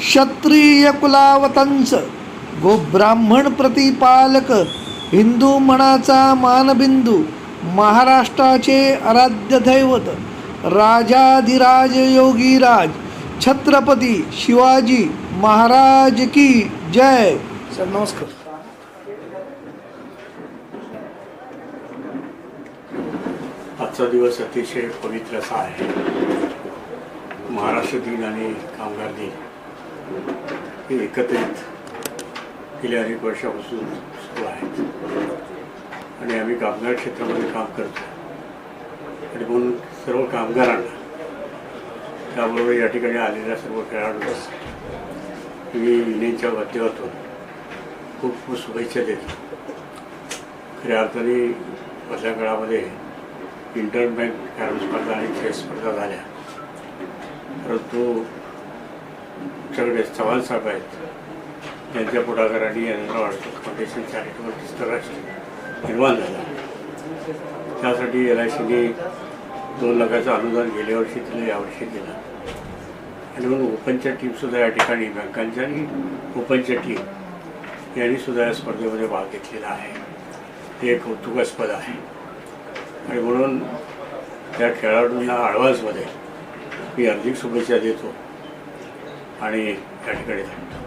क्षत्रिय कुलावतंस गोब्राह्मण प्रतिपालक हिंदू मनाचा मानबिंदू महाराष्ट्राचे आराध्य दैवत राजाधिराज योगीराज छत्रपती शिवाजी महाराज की जय। सर नमस्कार। आजचा दिवस अतिशय पवित्र असा आहे। महाराष्ट्र दिन आणि कामगार दिन हे एकत्रित गेल्या अनेक वर्षापासून सुरू आहेत आणि आम्ही कामगार क्षेत्रामध्ये काम करतो आणि म्हणून सर्व कामगारांना त्याबरोबर या ठिकाणी आलेल्या सर्व खेळाडूंना मी युनियनच्या माध्यमातून खूप खूप शुभेच्छा देतो। खऱ्या अर्थाने मधल्या काळामध्ये इंटर बँक कॅरम स्पर्धा आणि चेस स्पर्धा झाल्या, परंतु आमच्याकडे चव्हाण साहेब आहेत, त्यांच्या पुढाकाराने यांना वाटतं फाउंडेशन चॅरिटेबल ट्रस्ट निर्माण झाला। त्यासाठी LICने 2 लाखाचं अनुदान गेल्या वर्षी दिलं, यावर्षी दिलं आणि म्हणून ओपनच्या टीमसुद्धा या ठिकाणी बँकांच्या आणि ओपनच्या टीम यांनीसुद्धा या स्पर्धेमध्ये भाग घेतलेला आहे। हे एक कौतुकास्पद आहे आणि म्हणून त्या खेळाडूंना ॲडव्हान्समध्ये मी हार्दिक शुभेच्छा देतो आणि या ठिकाणी थांबतो।